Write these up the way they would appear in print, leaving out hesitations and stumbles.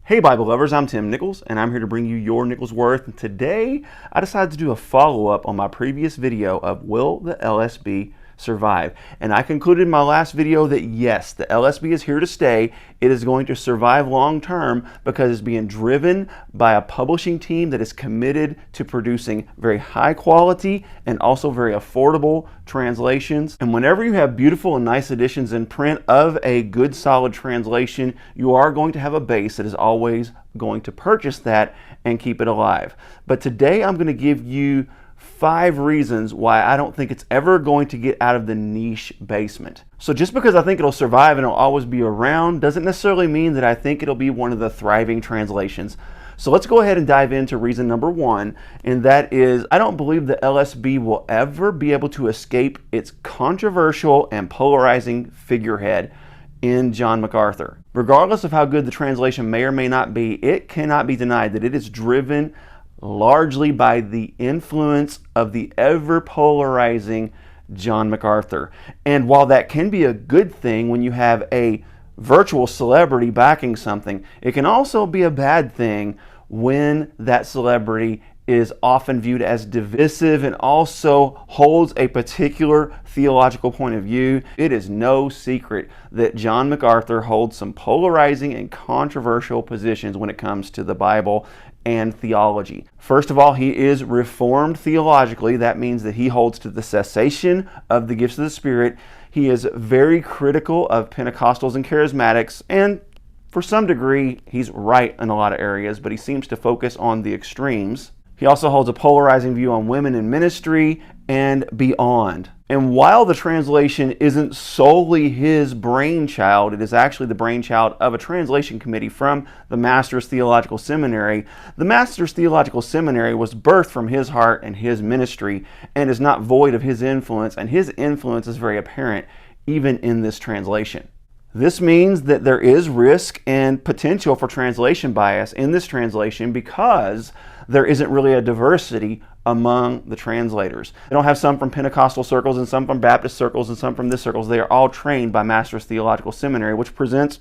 Hey Bible lovers, I'm Tim Nichols and I'm here to bring you your Nichols Worth. And today I decided to do a follow-up on my previous video of Will the LSB Survive? And I concluded in my last video that yes, the LSB is here to stay. It is going to survive long term because it's being driven by a publishing team that is committed to producing very high quality and also very affordable translations. And whenever you have beautiful and nice editions in print of a good solid translation, you are going to have a base that is always going to purchase that and keep it alive. But today I'm going to give you 5 reasons why I don't think it's ever going to get out of the niche basement. So just because I think it'll survive and it'll always be around doesn't necessarily mean that I think it'll be one of the thriving translations. So let's go ahead and dive into reason number 1, and that is I don't believe the LSB will ever be able to escape its controversial and polarizing figurehead in John MacArthur. Regardless of how good the translation may or may not be, it cannot be denied that it is driven largely by the influence of the ever polarizing John MacArthur. And while that can be a good thing when you have a virtual celebrity backing something, it can also be a bad thing when that celebrity is often viewed as divisive and also holds a particular theological point of view. It is no secret that John MacArthur holds some polarizing and controversial positions when it comes to the Bible and theology. First of all, he is Reformed theologically. That means that he holds to the cessation of the gifts of the Spirit. He is very critical of Pentecostals and Charismatics, and for some degree, he's right in a lot of areas, but he seems to focus on the extremes. He also holds a polarizing view on women in ministry and beyond. And while the translation isn't solely his brainchild, it is actually the brainchild of a translation committee from the Master's Theological Seminary. The Master's Theological Seminary was birthed from his heart and his ministry and is not void of his influence, and his influence is very apparent even in this translation. This means that there is risk and potential for translation bias in this translation because there isn't really a diversity among the translators. They don't have some from Pentecostal circles and some from Baptist circles and some from this circles. They are all trained by Master's Theological Seminary, which presents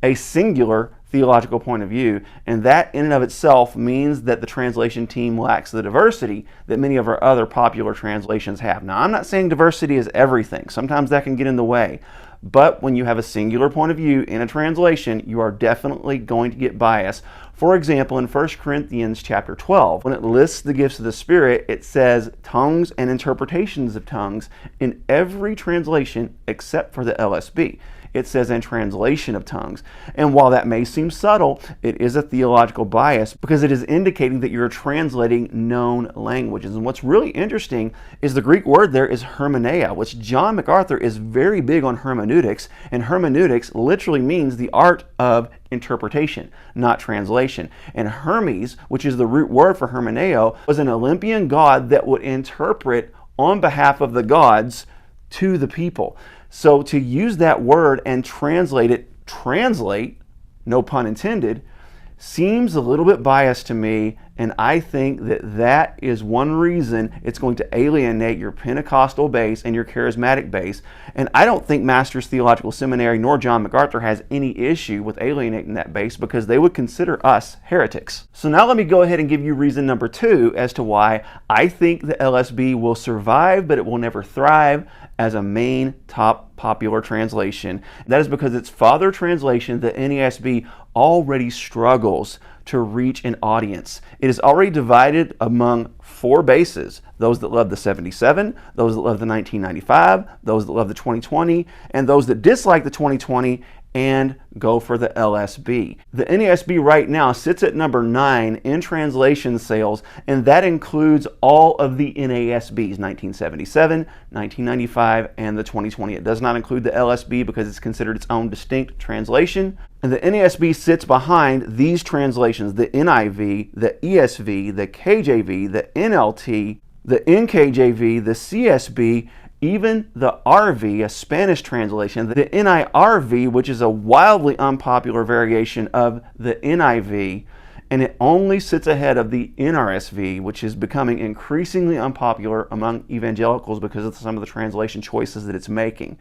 a singular theological point of view, and that in and of itself means that the translation team lacks the diversity that many of our other popular translations have. Now, I'm not saying diversity is everything. Sometimes that can get in the way. But when you have a singular point of view in a translation, you are definitely going to get bias. For example, in 1 Corinthians chapter 12, when it lists the gifts of the Spirit, it says tongues and interpretations of tongues in every translation except for the LSB. It says in translation of tongues. And while that may seem subtle, it is a theological bias because it is indicating that you're translating known languages. And what's really interesting is the Greek word there is hermeneia, which John MacArthur is very big on hermeneutics, and hermeneutics literally means the art of interpretation, not translation. And Hermes, which is the root word for hermeneo, was an Olympian god that would interpret on behalf of the gods to the people. So to use that word and translate, no pun intended, seems a little bit biased to me, and I think that that is one reason it's going to alienate your Pentecostal base and your charismatic base. And I don't think Master's Theological Seminary nor John MacArthur has any issue with alienating that base because they would consider us heretics. So now let me go ahead and give you reason number 2 as to why I think the LSB will survive, but it will never thrive as a main top popular translation. That is because its father translation, the NASB, already struggles to reach an audience. It is already divided among 4 bases: those that love the 77, those that love the 1995, those that love the 2020, and those that dislike the 2020 and go for the LSB. The NASB right now sits at number 9 in translation sales, and that includes all of the NASBs, 1977, 1995, and the 2020. It does not include the LSB because it's considered its own distinct translation. And the NASB sits behind these translations: the NIV, the ESV, the KJV, the NLT, the NKJV, the CSB, even the RV, a Spanish translation, the NIRV, which is a wildly unpopular variation of the NIV, and it only sits ahead of the NRSV, which is becoming increasingly unpopular among evangelicals because of some of the translation choices that it's making.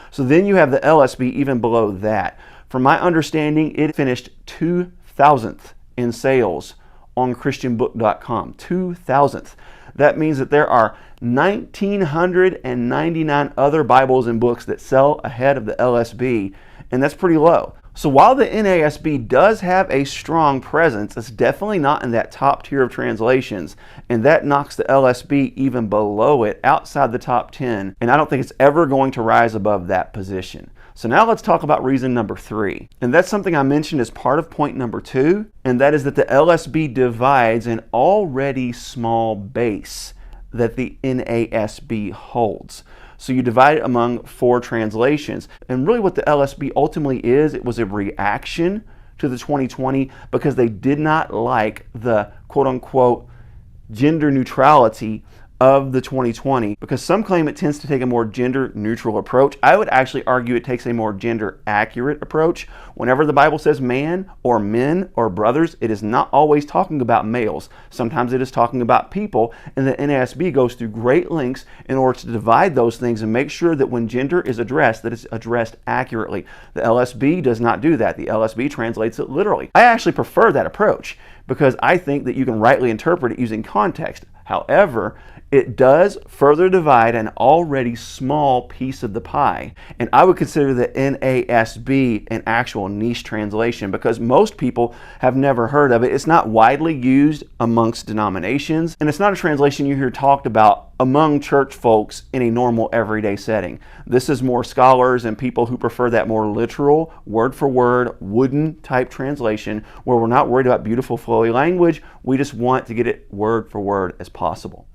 So then you have the LSB even below that. From my understanding, it finished 2 2,000th in sales on christianbook.com. 2,000th. That means that there are 1,999 other Bibles and books that sell ahead of the LSB, and that's pretty low. So while the NASB does have a strong presence, it's definitely not in that top tier of translations, and that knocks the LSB even below it, outside the top 10, and I don't think it's ever going to rise above that position. So now let's talk about reason number 3, and that's something I mentioned as part of point number 2, and that is that the LSB divides an already small base that the NASB holds. So you divide it among 4 translations. And really what the LSB ultimately is, it was a reaction to the 2020 because they did not like the quote-unquote gender neutrality of the 2020, because some claim it tends to take a more gender neutral approach. I would actually argue it takes a more gender accurate approach. Whenever the Bible says man or men or brothers, it is not always talking about males. Sometimes it is talking about people, and the NASB goes through great lengths in order to divide those things and make sure that when gender is addressed, that it's addressed accurately. The LSB does not do that. The LSB translates it literally. I actually prefer that approach because I think that you can rightly interpret it using context. However, it does further divide an already small piece of the pie. And I would consider the NASB an actual niche translation because most people have never heard of it. It's not widely used amongst denominations, and it's not a translation you hear talked about among church folks in a normal everyday setting. This is more scholars and people who prefer that more literal, word for word, wooden type translation where we're not worried about beautiful flowy language. We just want to get it word for word as possible.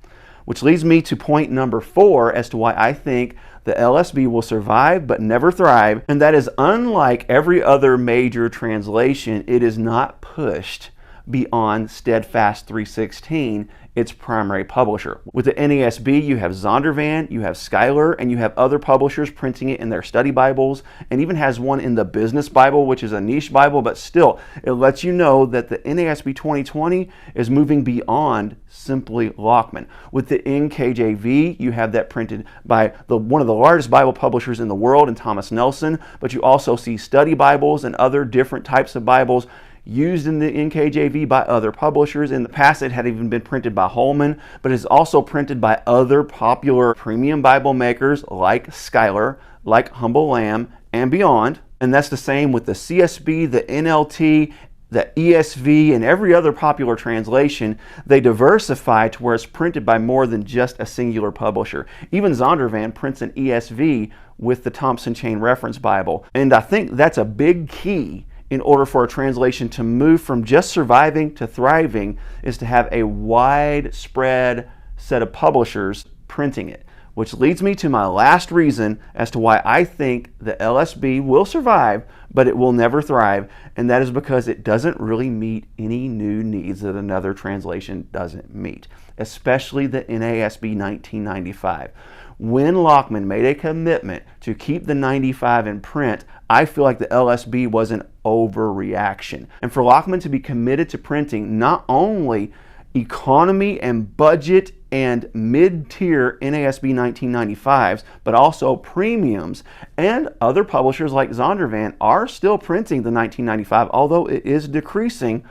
Which leads me to point number 4 as to why I think the LSB will survive but never thrive, and that is unlike every other major translation, it is not pushed beyond Steadfast 316, its primary publisher. With the NASB, you have Zondervan, you have Schuyler, and you have other publishers printing it in their study Bibles, and even has one in the Business Bible, which is a niche Bible, but still, it lets you know that the NASB 2020 is moving beyond simply Lockman. With the NKJV, you have that printed by one of the largest Bible publishers in the world, in Thomas Nelson, but you also see study Bibles and other different types of Bibles used in the NKJV by other publishers. In the past, it had even been printed by Holman, but it's also printed by other popular premium Bible makers like Schuyler, like Humble Lamb, and beyond. And that's the same with the CSB, the NLT, the ESV, and every other popular translation. They diversify to where it's printed by more than just a singular publisher. Even Zondervan prints an ESV with the Thompson Chain Reference Bible. And I think that's a big key in order for a translation to move from just surviving to thriving, is to have a widespread set of publishers printing it. Which leads me to my last reason as to why I think the LSB will survive, but it will never thrive, and that is because it doesn't really meet any new needs that another translation doesn't meet, especially the NASB 1995. When Lockman made a commitment to keep the 95 in print, I feel like the LSB was an overreaction. And for Lockman to be committed to printing not only economy and budget and mid-tier NASB 1995s, but also premiums, and other publishers like Zondervan are still printing the 1995, although it is decreasing.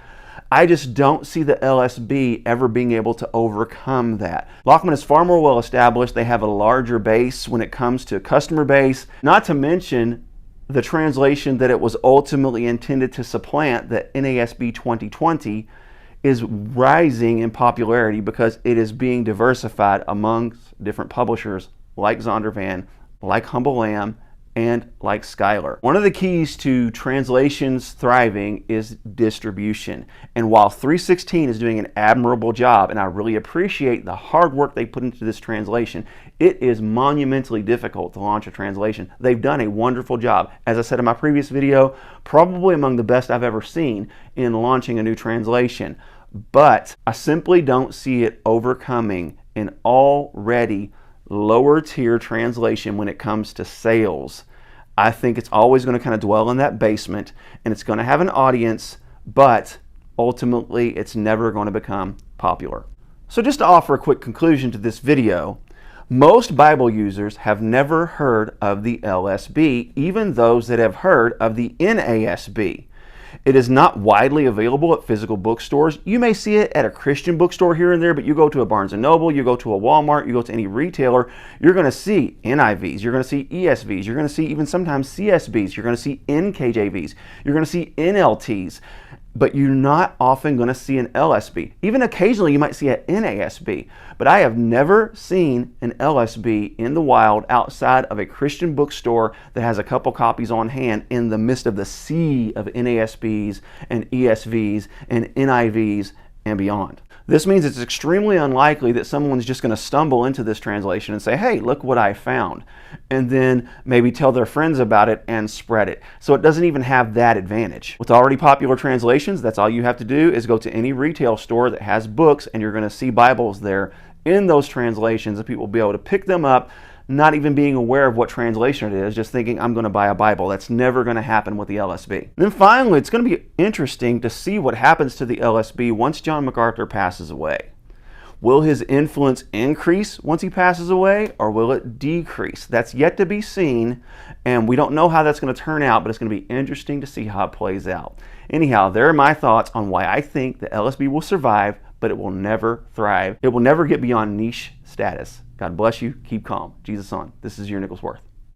I just don't see the LSB ever being able to overcome that. Lockman is far more well established. They have a larger base when it comes to customer base, not to mention the translation that it was ultimately intended to supplant, the NASB 2020, is rising in popularity because it is being diversified amongst different publishers like Zondervan, like Humble Lamb, and like Schuyler. One of the keys to translations thriving is distribution. And while 316 is doing an admirable job, and I really appreciate the hard work they put into this translation, it is monumentally difficult to launch a translation. They've done a wonderful job. As I said in my previous video, probably among the best I've ever seen in launching a new translation. But I simply don't see it overcoming an already lower tier translation when it comes to sales. I think it's always going to kind of dwell in that basement, and it's going to have an audience, but ultimately it's never going to become popular. So just to offer a quick conclusion to this video, most Bible users have never heard of the LSB, even those that have heard of the NASB. It is not widely available at physical bookstores. You may see it at a Christian bookstore here and there, but you go to a Barnes & Noble, you go to a Walmart, you go to any retailer, you're going to see NIVs, you're going to see ESVs, you're going to see even sometimes CSBs, you're going to see NKJVs, you're going to see NLTs, but you're not often going to see an LSB. Even occasionally you might see an NASB, but I have never seen an LSB in the wild outside of a Christian bookstore that has a couple copies on hand in the midst of the sea of NASBs and ESVs and NIVs and beyond. This means it's extremely unlikely that someone's just going to stumble into this translation and say, hey, look what I found, and then maybe tell their friends about it and spread it. So it doesn't even have that advantage. With already popular translations, that's all you have to do is go to any retail store that has books, and you're going to see Bibles there in those translations, and people will be able to pick them up, not even being aware of what translation it is, just thinking, I'm going to buy a Bible. That's never going to happen with the LSB. Then finally, it's going to be interesting to see what happens to the LSB once John MacArthur passes away. Will his influence increase once he passes away, or will it decrease? That's yet to be seen, and we don't know how that's going to turn out, but it's going to be interesting to see how it plays out. Anyhow, there are my thoughts on why I think the LSB will survive, but it will never thrive. It will never get beyond niche status. God bless you. Keep calm. Jesus on. This is your Nicholsworth.